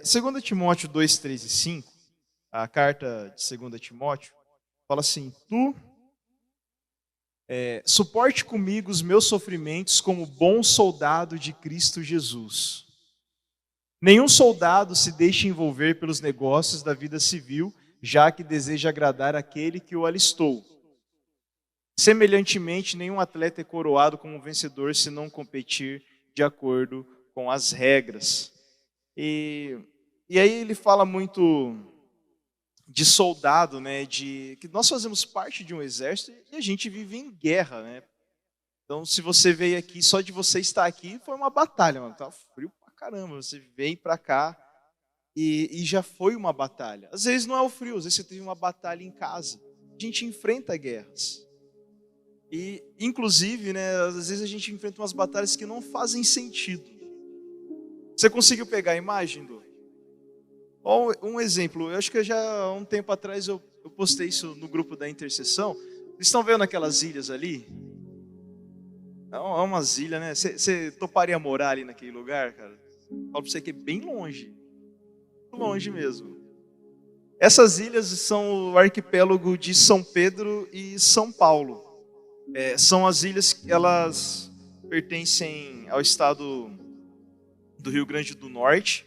2 Timóteo 2, 3 e 5, a carta de 2 Timóteo, fala assim: Tu suporte comigo os meus sofrimentos como bom soldado de Cristo Jesus. Nenhum soldado se deixe envolver pelos negócios da vida civil, já que deseja agradar aquele que o alistou. Semelhantemente, nenhum atleta é coroado como vencedor se não competir de acordo com as regras. E aí ele fala muito de soldado, né? De que nós fazemos parte de um exército e a gente vive em guerra, né? Então, se você veio aqui, só de você estar aqui foi uma batalha, mano. Tá frio pra caramba. Você veio pra cá e já foi uma batalha. Às vezes não é o frio, às vezes você teve uma batalha em casa. A gente enfrenta guerras. E, inclusive, né, às vezes a gente enfrenta umas batalhas que não fazem sentido. Você conseguiu pegar a imagem, Du? Um exemplo, eu acho que já há um tempo atrás eu postei isso no grupo da intercessão. Vocês estão vendo aquelas ilhas ali? É umas ilhas, né? Você toparia morar ali naquele lugar, cara? Falo pra você que é bem longe. Muito longe mesmo. Essas ilhas são o arquipélago de São Pedro e São Paulo. São as ilhas que elas pertencem ao estado do Rio Grande do Norte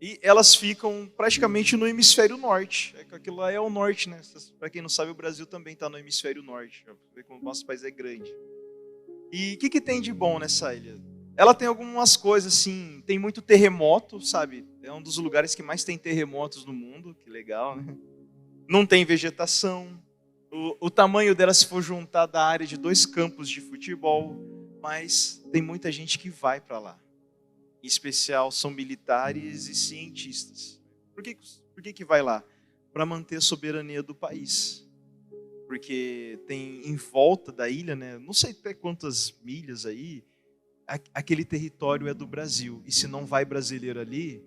e elas ficam praticamente no hemisfério norte. Aquilo lá é o norte, né? Para quem não sabe, o Brasil também está no hemisfério norte. Pra ver como o nosso país é grande. E o que tem de bom nessa ilha? Ela tem algumas coisas assim, tem muito terremoto, sabe? É um dos lugares que mais tem terremotos no mundo, que legal, né? Não tem vegetação. O tamanho dela, se for juntar, da área de 2 campos de futebol, mas tem muita gente que vai para lá. Em especial são militares e cientistas. Por que vai lá? Para manter a soberania do país. Porque tem em volta da ilha, né, não sei até quantas milhas aí, aquele território é do Brasil. E se não vai brasileiro ali,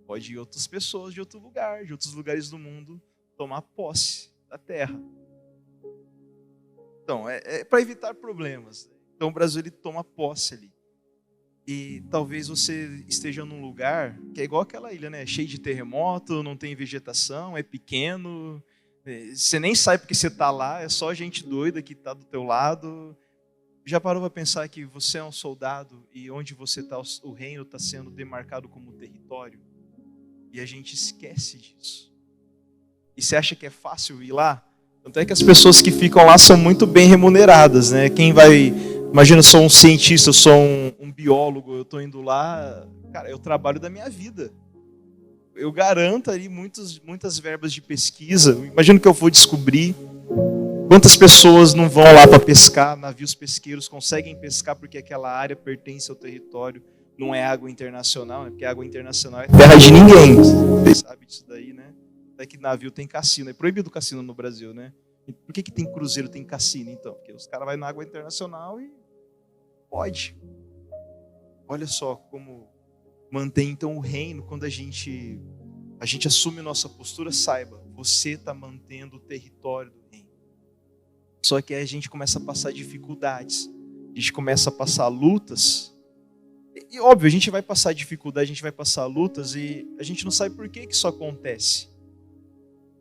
pode ir outras pessoas de outro lugar, de outros lugares do mundo, tomar posse da terra. Então, é para evitar problemas. Então, o Brasil ele toma posse ali. E talvez você esteja num lugar que é igual aquela ilha, né? Cheio de terremoto, não tem vegetação, é pequeno. Você nem sabe porque você está lá, é só gente doida que está do teu lado. Já parou para pensar que você é um soldado e onde você está, o reino está sendo demarcado como território? E a gente esquece disso. E você acha que é fácil ir lá? Tanto é que as pessoas que ficam lá são muito bem remuneradas, né? Quem vai... Imagina, eu sou um cientista, eu sou um biólogo, eu estou indo lá... Cara, é o trabalho da minha vida. Eu garanto ali muitas verbas de pesquisa. Imagina que eu vou descobrir quantas pessoas não vão lá para pescar, navios pesqueiros conseguem pescar porque aquela área pertence ao território, não é água internacional, né? Porque água internacional é terra de ninguém. Você sabe disso daí, né? Até que navio tem cassino. É proibido o cassino no Brasil, né? Por que tem cruzeiro, tem cassino, então? Porque os caras vão na água internacional e pode. Olha só como mantém, então, o reino. Quando a gente assume nossa postura, saiba, você está mantendo o território do reino. Só que aí a gente começa a passar dificuldades. A gente começa a passar lutas. E óbvio, a gente vai passar dificuldade, a gente vai passar lutas e a gente não sabe por que isso acontece.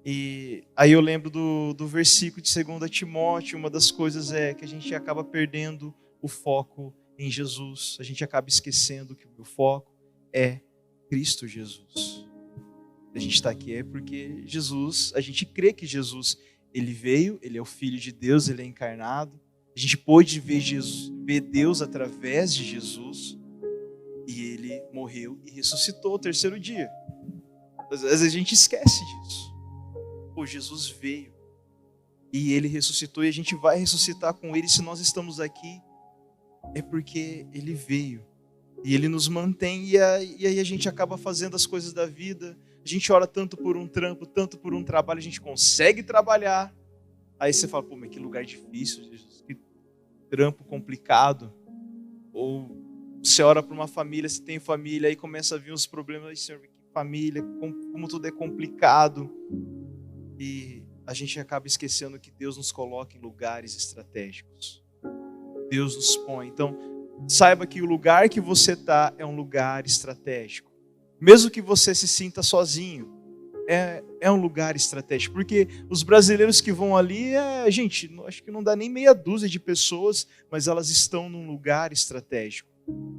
E aí eu lembro do versículo de 2 Timóteo, uma das coisas é que a gente acaba perdendo o foco em Jesus. A gente acaba esquecendo que o foco é Cristo Jesus. A gente está aqui é porque Jesus, a gente crê que Jesus, ele veio, ele é o Filho de Deus, ele é encarnado. A gente pôde ver Deus através de Jesus e ele morreu e ressuscitou ao 3º dia. Às vezes a gente esquece disso. Pô, Jesus veio e ele ressuscitou e a gente vai ressuscitar com ele. Se nós estamos aqui, é porque ele veio e ele nos mantém. E aí a gente acaba fazendo as coisas da vida. A gente ora tanto por um trampo, tanto por um trabalho, a gente consegue trabalhar. Aí você fala, pô, mas que lugar difícil, Jesus, que trampo complicado. Ou você ora por uma família, você tem família, aí começa a vir os problemas, aí, Senhor, que família, como tudo é complicado. E a gente acaba esquecendo que Deus nos coloca em lugares estratégicos. Deus nos põe. Então, saiba que o lugar que você está é um lugar estratégico. Mesmo que você se sinta sozinho, é um lugar estratégico. Porque os brasileiros que vão ali, gente, acho que não dá nem meia dúzia de pessoas, mas elas estão num lugar estratégico.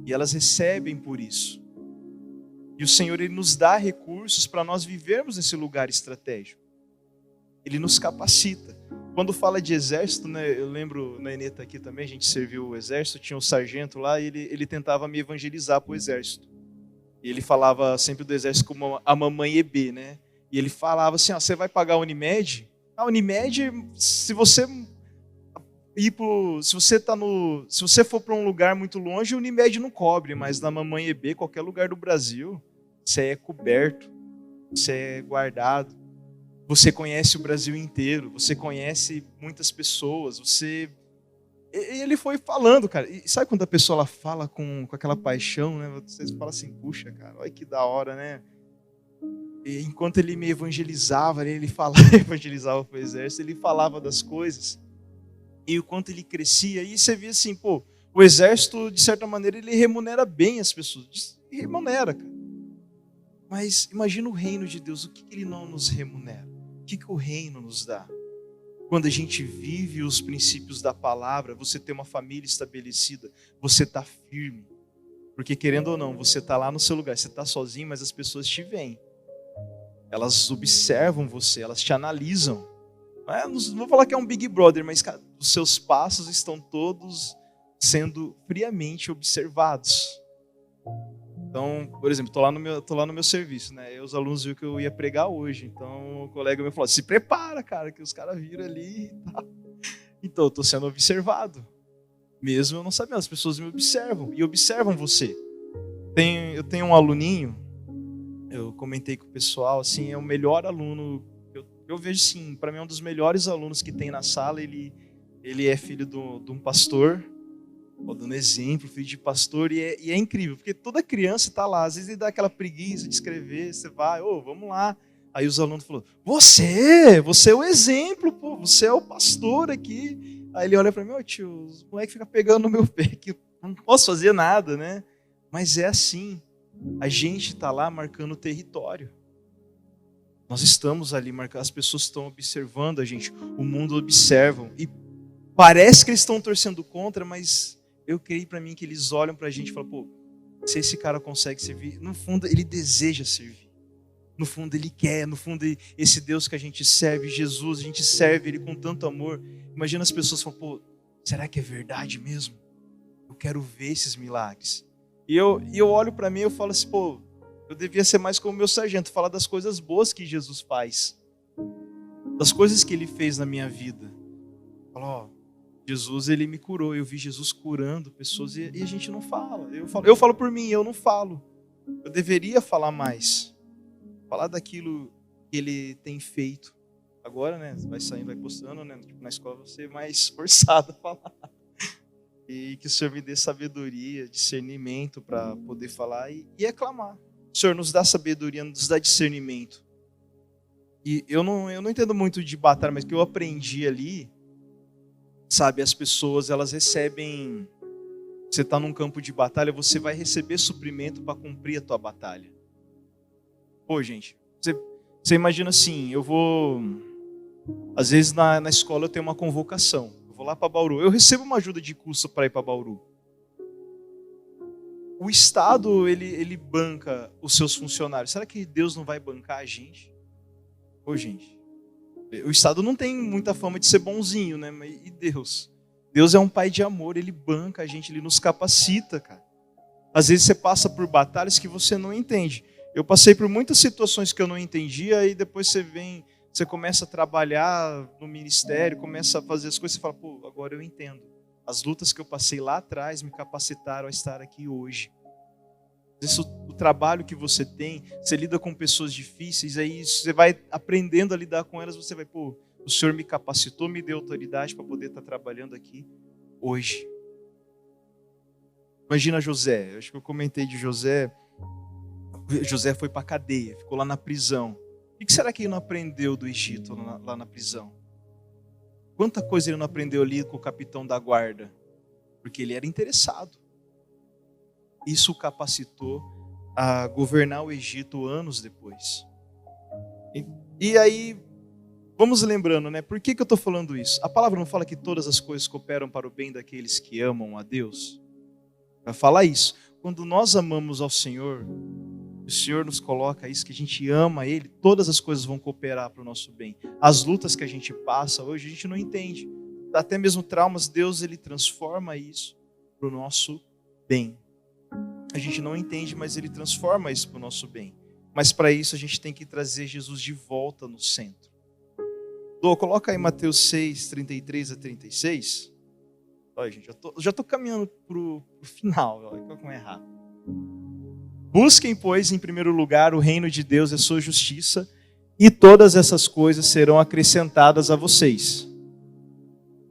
E elas recebem por isso. E o Senhor, Ele nos dá recursos para nós vivermos nesse lugar estratégico. Ele nos capacita. Quando fala de exército, né, eu lembro, na Eneta aqui também, a gente serviu o exército, tinha um sargento lá, e ele tentava me evangelizar para o exército. E ele falava sempre do exército como a mamãe EB, né? E ele falava assim, você vai pagar a Unimed? A Unimed, se você se você for para um lugar muito longe, a Unimed não cobre, mas na mamãe EB, qualquer lugar do Brasil, você é coberto, você é guardado. Você conhece o Brasil inteiro, você conhece muitas pessoas, E ele foi falando, cara. E sabe quando a pessoa ela fala com aquela paixão, né? Você fala assim, puxa, cara, olha que da hora, né? E enquanto ele me evangelizava, ele falava, evangelizava para o exército, ele falava das coisas. E o quanto ele crescia, e você via assim, o exército, de certa maneira, ele remunera bem as pessoas. Remunera, cara. Mas imagina o reino de Deus, o que ele não nos remunera? O que o reino nos dá? Quando a gente vive os princípios da palavra, você tem uma família estabelecida, você está firme. Porque querendo ou não, você está lá no seu lugar, você está sozinho, mas as pessoas te veem. Elas observam você, elas te analisam. Não vou falar que é um Big Brother, mas cara, os seus passos estão todos sendo friamente observados. Então, por exemplo, tô lá no meu serviço, né? E os alunos viram que eu ia pregar hoje. Então, o colega meu falou: se prepara, cara, que os caras viram ali e tal. Então, eu tô sendo observado. Mesmo eu não sabendo, as pessoas me observam e observam você. Eu tenho um aluninho, eu comentei com o pessoal, assim, é o melhor aluno. Eu vejo, sim, para mim é um dos melhores alunos que tem na sala. Ele é filho de um pastor. Dando exemplo, filho de pastor, e é incrível, porque toda criança está lá, às vezes ele dá aquela preguiça de escrever, você vai, vamos lá. Aí os alunos falaram, você é o exemplo, você é o pastor aqui. Aí ele olha para mim, tio, os moleques ficam pegando no meu pé, que eu não posso fazer nada, né? Mas é assim, a gente está lá marcando o território. Nós estamos ali marcando, as pessoas estão observando a gente, o mundo observa, e parece que eles estão torcendo contra, mas eu creio para mim que eles olham para a gente e falam, se esse cara consegue servir, no fundo ele deseja servir. No fundo ele quer, no fundo esse Deus que a gente serve, Jesus, a gente serve ele com tanto amor. Imagina as pessoas falam, será que é verdade mesmo? Eu quero ver esses milagres. E eu olho para mim e eu falo assim, eu devia ser mais como o meu sargento, falar das coisas boas que Jesus faz. Das coisas que ele fez na minha vida. Falo, Jesus, ele me curou, eu vi Jesus curando pessoas e a gente não fala. Eu falo por mim, eu não falo. Eu deveria falar mais. Falar daquilo que ele tem feito. Agora, né, vai saindo, vai postando, né, na escola você é mais forçado a falar. E que o Senhor me dê sabedoria, discernimento para poder falar e aclamar. O Senhor nos dá sabedoria, nos dá discernimento. E eu não entendo muito de batalha, mas o que eu aprendi ali, sabe, as pessoas, elas recebem, você está num campo de batalha, você vai receber suprimento para cumprir a tua batalha. Gente, você imagina assim, às vezes na escola eu tenho uma convocação, eu vou lá para Bauru, eu recebo uma ajuda de custo para ir para Bauru. O Estado, ele banca os seus funcionários, será que Deus não vai bancar a gente? Gente, o Estado não tem muita fama de ser bonzinho, né? E Deus? Deus é um pai de amor, ele banca a gente, ele nos capacita, cara. Às vezes você passa por batalhas que você não entende. Eu passei por muitas situações que eu não entendia, e depois você começa a trabalhar no ministério, começa a fazer as coisas, você fala, agora eu entendo. As lutas que eu passei lá atrás me capacitaram a estar aqui hoje. O trabalho que você tem, você lida com pessoas difíceis, aí você vai aprendendo a lidar com elas, você vai, o Senhor me capacitou, me deu autoridade para poder estar trabalhando aqui hoje. Imagina José, eu acho que eu comentei de José. José foi para a cadeia, ficou lá na prisão. O que será que ele não aprendeu do Egito lá na prisão? Quanta coisa ele não aprendeu ali com o capitão da guarda? Porque ele era interessado. Isso o capacitou a governar o Egito anos depois. E aí, vamos lembrando, né? Por que eu estou falando isso? A palavra não fala que todas as coisas cooperam para o bem daqueles que amam a Deus? Vai falar isso. Quando nós amamos ao Senhor, o Senhor nos coloca isso, que a gente ama Ele, todas as coisas vão cooperar para o nosso bem. As lutas que a gente passa hoje, a gente não entende. Até mesmo traumas, Deus Ele transforma isso para o nosso bem. A gente não entende, mas Ele transforma isso para o nosso bem. Mas para isso a gente tem que trazer Jesus de volta no centro. Coloca aí Mateus 6, 33 a 36. Olha, gente, eu já estou caminhando para o final. Olha como é rápido. Busquem, pois, em primeiro lugar o reino de Deus e a sua justiça, e todas essas coisas serão acrescentadas a vocês.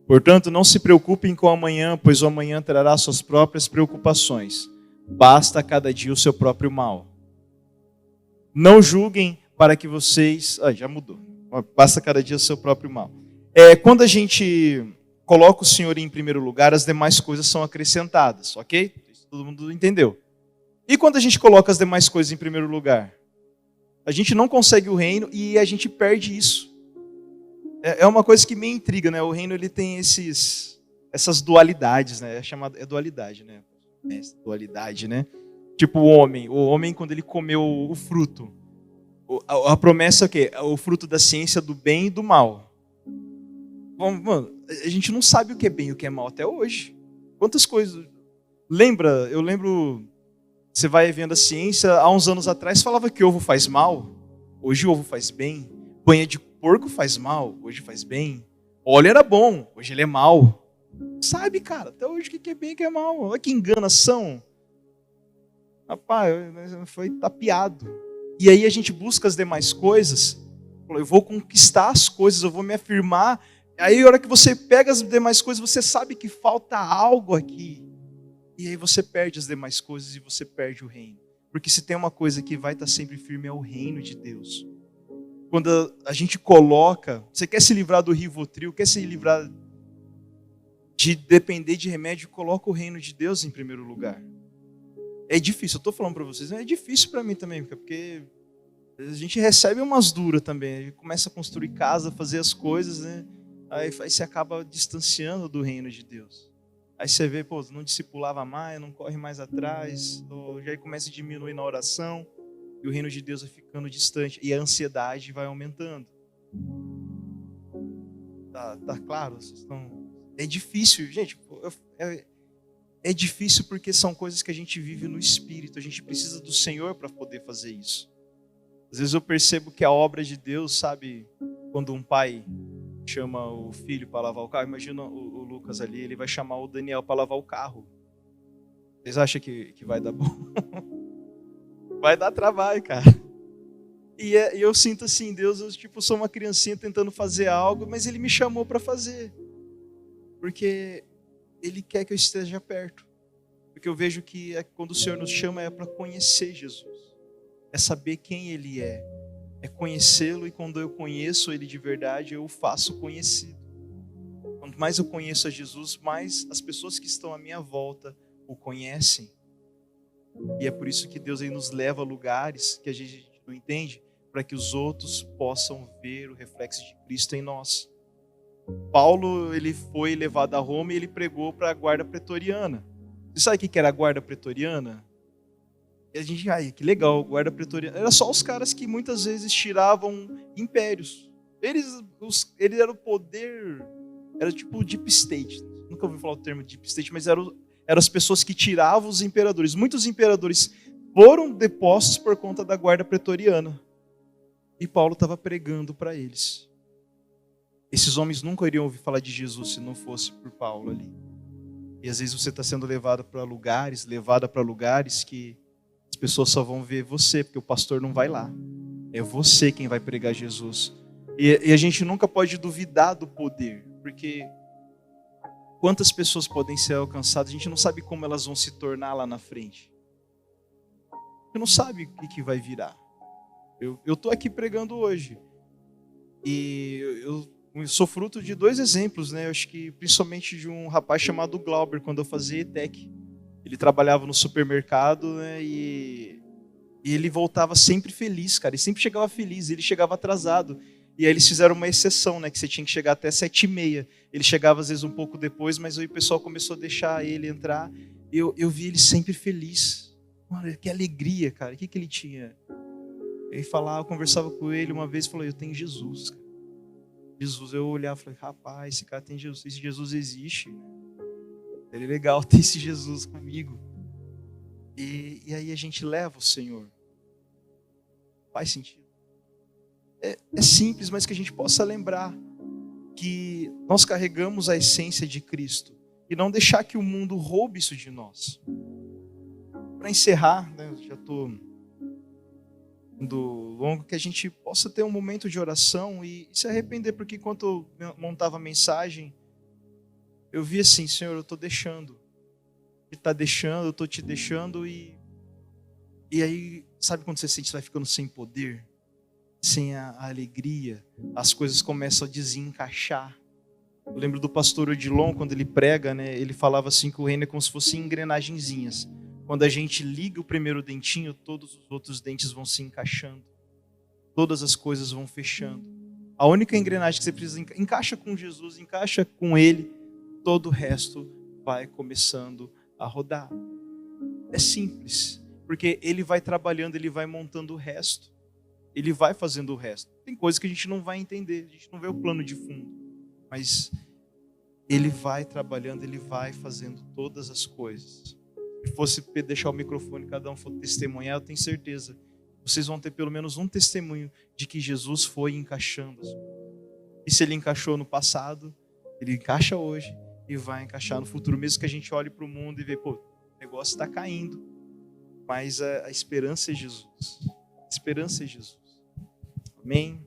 Portanto, não se preocupem com o amanhã, pois o amanhã trará suas próprias preocupações. Basta a cada dia o seu próprio mal. Não julguem para que vocês... já mudou. Basta cada dia o seu próprio mal. Quando a gente coloca o Senhor em primeiro lugar, as demais coisas são acrescentadas, ok? Isso todo mundo entendeu. E quando a gente coloca as demais coisas em primeiro lugar? A gente não consegue o reino e a gente perde isso. É uma coisa que me intriga, né? O reino ele tem essas dualidades, né? É dualidade, né? Dualidade, né? Tipo o homem quando ele comeu o fruto. A promessa é o quê? O fruto da ciência do bem e do mal. Mano, a gente não sabe o que é bem e o que é mal até hoje. Quantas coisas... Eu lembro... Você vai vendo a ciência, há uns anos atrás falava que ovo faz mal. Hoje o ovo faz bem. Banha de porco faz mal. Hoje faz bem. Óleo era bom. Hoje ele é mal. Sabe, cara, até hoje o que é bem e o que é mal. Olha que enganação. Rapaz, foi tapeado. E aí a gente busca as demais coisas. Eu vou conquistar as coisas, eu vou me afirmar. Aí a hora que você pega as demais coisas, você sabe que falta algo aqui. E aí você perde as demais coisas e você perde o reino. Porque se tem uma coisa que vai estar sempre firme é o reino de Deus. Quando a gente coloca... Você quer se livrar do Rivotril, quer se livrar de depender de remédio, coloca o reino de Deus em primeiro lugar. É difícil, eu estou falando para vocês, é difícil para mim também, porque a gente recebe umas duras também, a gente começa a construir casa, fazer as coisas, né? Aí você acaba distanciando do reino de Deus. Aí você vê, não discipulava mais, não corre mais atrás, ou já começa a diminuir na oração, e o reino de Deus vai ficando distante, e a ansiedade vai aumentando. Tá claro? Vocês estão... É difícil, gente, é difícil porque são coisas que a gente vive no Espírito, a gente precisa do Senhor para poder fazer isso. Às vezes eu percebo que a obra de Deus, sabe, quando um pai chama o filho para lavar o carro, imagina o Lucas ali, ele vai chamar o Daniel para lavar o carro. Vocês acham que vai dar bom? Vai dar trabalho, cara. E eu sinto assim, Deus, eu sou uma criancinha tentando fazer algo, mas Ele me chamou para fazer. Porque Ele quer que eu esteja perto. Porque eu vejo que quando o Senhor nos chama é para conhecer Jesus. É saber quem Ele é. É conhecê-lo, e quando eu conheço Ele de verdade, eu o faço conhecido. Quanto mais eu conheço a Jesus, mais as pessoas que estão à minha volta o conhecem. E é por isso que Deus aí nos leva a lugares que a gente não entende, para que os outros possam ver o reflexo de Cristo em nós. Paulo, ele foi levado a Roma e ele pregou para a guarda pretoriana. Você sabe o que era a guarda pretoriana? E a gente, que legal, guarda pretoriana. Era só os caras que muitas vezes tiravam impérios. Eles eram o poder, era tipo deep state. Nunca ouvi falar o termo deep state, mas eram as pessoas que tiravam os imperadores. Muitos imperadores foram depostos por conta da guarda pretoriana. E Paulo estava pregando para eles. Esses homens nunca iriam ouvir falar de Jesus se não fosse por Paulo ali. E às vezes você está sendo levada para lugares que as pessoas só vão ver você, porque o pastor não vai lá. É você quem vai pregar Jesus. E a gente nunca pode duvidar do poder, porque quantas pessoas podem ser alcançadas, a gente não sabe como elas vão se tornar lá na frente. A gente não sabe o que vai virar. Eu estou aqui pregando hoje. E eu sou fruto de 2 exemplos, né? Eu acho que principalmente de um rapaz chamado Glauber, quando eu fazia ETEC. Ele trabalhava no supermercado, né? E E ele voltava sempre feliz, cara. Ele sempre chegava feliz, ele chegava atrasado. E aí eles fizeram uma exceção, né? Que você tinha que chegar até 7h30. Ele chegava às vezes um pouco depois, mas aí o pessoal começou a deixar ele entrar. Eu vi ele sempre feliz. Mano, que alegria, cara. O que ele tinha? Ele falava, eu conversava com ele uma vez e falou, eu tenho Jesus, cara. Jesus, eu olhava e falei, rapaz, esse cara tem Jesus, esse Jesus existe. Ele é legal ter esse Jesus comigo. E aí a gente leva o Senhor. Faz sentido? É simples, mas que a gente possa lembrar que nós carregamos a essência de Cristo e não deixar que o mundo roube isso de nós. Para encerrar, né, eu já estou indo longo, que a gente possa ter um momento de oração e se arrepender, porque enquanto eu montava a mensagem, eu vi assim, Senhor, eu estou deixando. Ele está deixando, eu estou te deixando e aí, sabe quando você sente que vai ficando sem poder? Sem a alegria, as coisas começam a desencaixar. Eu lembro do pastor Odilon, quando ele prega, né, ele falava assim que o reino é como se fossem engrenagenzinhas. Quando a gente liga o primeiro dentinho, todos os outros dentes vão se encaixando. Todas as coisas vão fechando. A única engrenagem que você precisa encaixa com Jesus, encaixa com Ele, todo o resto vai começando a rodar. É simples, porque Ele vai trabalhando, Ele vai montando o resto. Ele vai fazendo o resto. Tem coisas que a gente não vai entender, a gente não vê o plano de fundo. Mas Ele vai trabalhando, Ele vai fazendo todas as coisas. Se fosse deixar o microfone, cada um for testemunhar, eu tenho certeza. Vocês vão ter pelo menos um testemunho de que Jesus foi encaixando. E se Ele encaixou no passado, Ele encaixa hoje e vai encaixar no futuro. Mesmo que a gente olhe para o mundo e veja, o negócio está caindo. Mas a esperança é Jesus. A esperança é Jesus. Amém.